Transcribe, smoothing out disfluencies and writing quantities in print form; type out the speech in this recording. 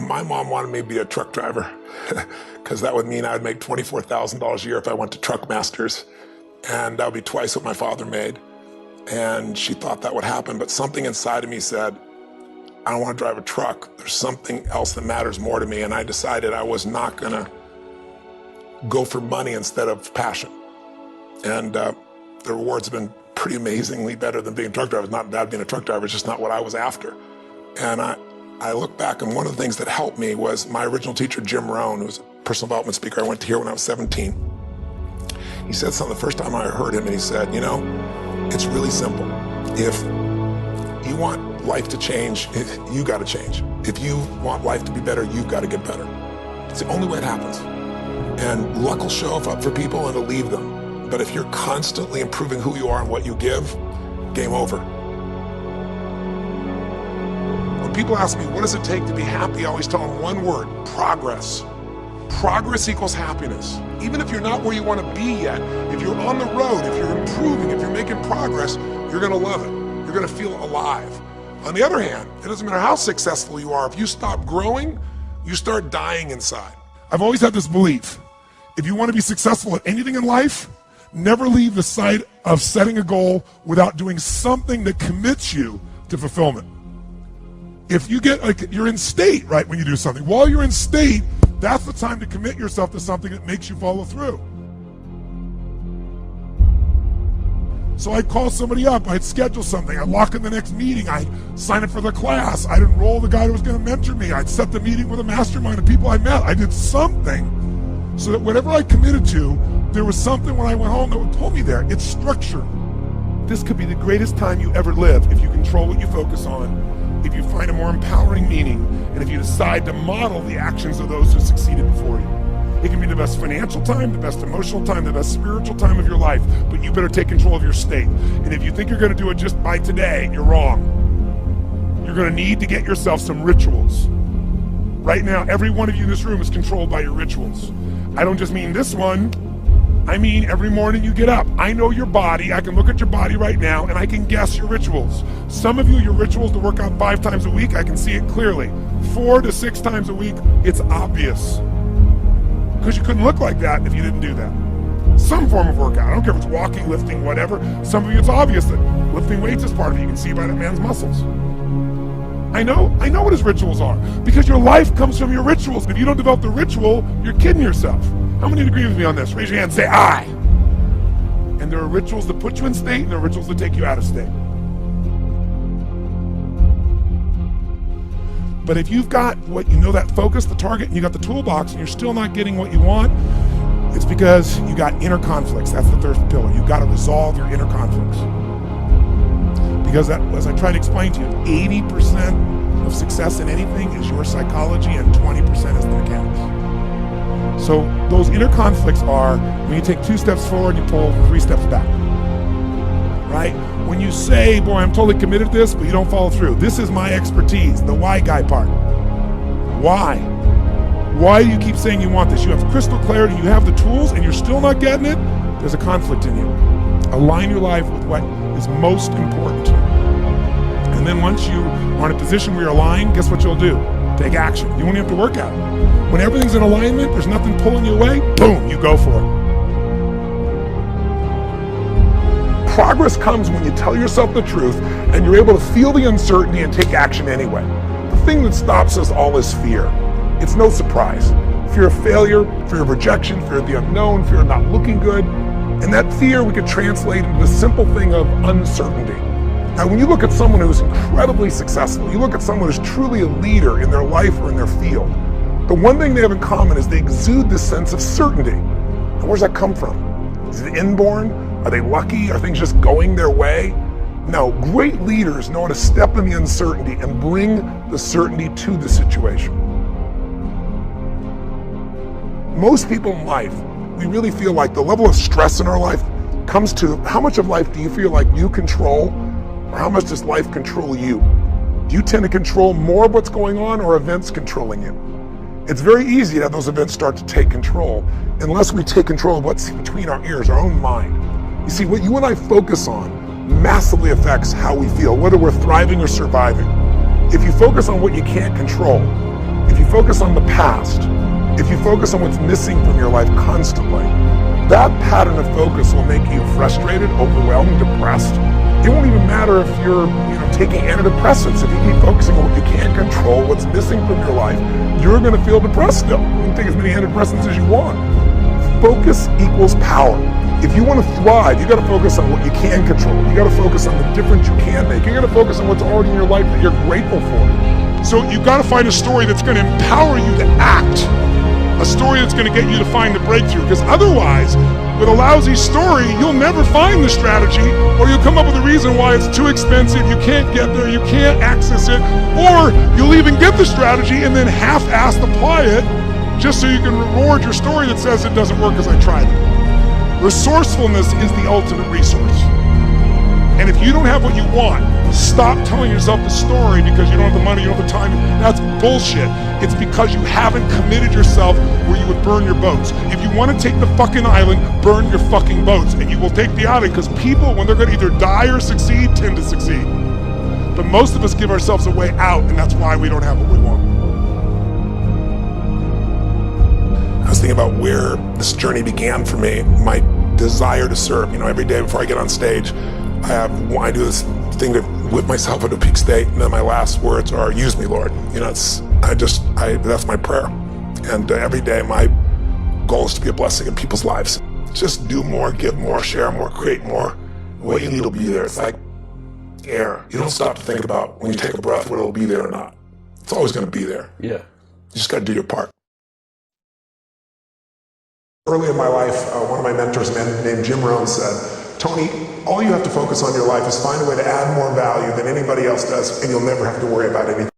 My mom wanted me to be a truck driver because that would mean I would make $24,000 a year if I went to Truck Masters, and that would be twice what my father made. And she thought that would happen, but something inside of me said, I don't want to drive a truck. There's something else that matters more to me, and I decided I was not gonna go for money instead of passion. And the rewards have been pretty amazingly better than being a truck driver. It's not bad being a truck driver, it's just not what I was after. And I look back, and one of the things that helped me was my original teacher, Jim Rohn, who was a personal development speaker I went to hear when I was 17. He said something the first time I heard him, and he said, you know, it's really simple. If you want life to change, you gotta change. If you want life to be better, you've gotta get better. It's the only way it happens. And luck will show up for people and it'll leave them. But if you're constantly improving who you are and what you give, game over. When people ask me, what does it take to be happy? I always tell them one word: progress. Progress equals happiness. Even if you're not where you want to be yet, if you're on the road, if you're improving, if you're making progress, you're gonna love it. You're gonna feel alive. On the other hand, it doesn't matter how successful you are, if you stop growing, you start dying inside. I've always had this belief: if you want to be successful at anything in life, never leave the sight of setting a goal without doing something that commits you to fulfillment. If you get, like, you're in state, right, when you do something. While you're in state, that's the time to commit yourself to something that makes you follow through. So I'd call somebody up, I'd schedule something, I'd lock in the next meeting, I'd sign up for the class, I'd enroll the guy who was gonna mentor me, I'd set the meeting with a mastermind of people I met. I did something so that whatever I committed to, there was something when I went home that would pull me there. It's structure. This could be the greatest time you ever live if you control what you focus on, if you find a more empowering meaning, and if you decide to model the actions of those who succeeded before you. It can be the best financial time, the best emotional time, the best spiritual time of your life, but you better take control of your state. And if you think you're gonna do it just by today, you're wrong. You're gonna need to get yourself some rituals. Right now, every one of you in this room is controlled by your rituals. I don't just mean this one, I mean every morning you get up. I know your body, I can look at your body right now, and I can guess your rituals. Some of you, your rituals to work out 5 times a week, I can see it clearly. 4 to 6 times a week, it's obvious. Because you couldn't look like that if you didn't do that. Some form of workout, I don't care if it's walking, lifting, whatever. Some of you, it's obvious that lifting weights is part of it. You can see by that man's muscles. I know what his rituals are, because your life comes from your rituals. If you don't develop the ritual, you're kidding yourself. How many agree with me on this? Raise your hand and say, I. And there are rituals that put you in state, and there are rituals that take you out of state. But if you've got what you know, that focus, the target, and you got the toolbox, and you're still not getting what you want, it's because you got inner conflicts. That's the third pillar. You've got to resolve your inner conflicts. Because that, as I tried to explain to you, 80% of success in anything is your psychology, and 20% is the mechanics. So those inner conflicts are when you take 2 steps forward, you pull 3 steps back. Right? When you say, boy, I'm totally committed to this, but you don't follow through. This is my expertise, the why guy part. Why? Why do you keep saying you want this? You have crystal clarity, you have the tools, and you're still not getting it? There's a conflict in you. Align your life with what is most important to you. And then once you are in a position where you're aligned, guess what you'll do? Take action. You won't even have to work out. When everything's in alignment, there's nothing pulling you away, boom, you go for it. Progress comes when you tell yourself the truth and you're able to feel the uncertainty and take action anyway. The thing that stops us all is fear. It's no surprise. Fear of failure, fear of rejection, fear of the unknown, fear of not looking good. And that fear we could translate into the simple thing of uncertainty. Now, when you look at someone who's incredibly successful, you look at someone who's truly a leader in their life or in their field, the one thing they have in common is they exude this sense of certainty. And where's that come from? Is it inborn? Are they lucky? Are things just going their way? No, great leaders know how to step in the uncertainty and bring the certainty to the situation. Most people in life, we really feel like the level of stress in our life comes to how much of life do you feel like you control, or how much does life control you? Do you tend to control more of what's going on, or events controlling you? It's very easy to have those events start to take control unless we take control of what's between our ears, our own mind. You see, what you and I focus on massively affects how we feel, whether we're thriving or surviving. If you focus on what you can't control, If you focus on the past, if you focus on what's missing from your life constantly, that pattern of focus will make you frustrated, overwhelmed, depressed. It won't even matter if you're taking antidepressants. If you keep focusing on what you can't control, what's missing from your life, you're going to feel depressed still. You can take as many antidepressants as you want. Focus equals power. If you want to thrive, you got to focus on what you can control. You got to focus on the difference you can make. You got to focus on what's already in your life that you're grateful for. So you got to find a story that's going to empower you to act. A story that's going to get you to find the breakthrough, because otherwise, with a lousy story, you'll never find the strategy, or you'll come up with a reason why it's too expensive, you can't get there, you can't access it, or you'll even get the strategy and then half-assed apply it just so you can reward your story that says it doesn't work because I tried it. Resourcefulness is the ultimate resource. And if you don't have what you want, stop telling yourself the story because you don't have the money, you don't have the time. That's bullshit. It's because you haven't committed yourself where you would burn your boats. If you want to take the fucking island, burn your fucking boats, and you will take the island, because people, when they're going to either die or succeed, tend to succeed. But most of us give ourselves a way out, and that's why we don't have what we want. I was thinking about where this journey began for me, my desire to serve. Every day before I get on stage, I do this thing to whip myself into a peak state, and then my last words are, "Use me, Lord." That's my prayer. And every day my goal is to be a blessing in people's lives. Just do more, give more, share more, create more. What you need will be there. It's like air. You don't stop to think about when you take a breath whether it'll be there or not. It's always going to be there. Yeah. You just got to do your part. Early in my life, one of my mentors, a man named Jim Rohn, said, "Tony, all you have to focus on in your life is find a way to add more value than anybody else does, and you'll never have to worry about anything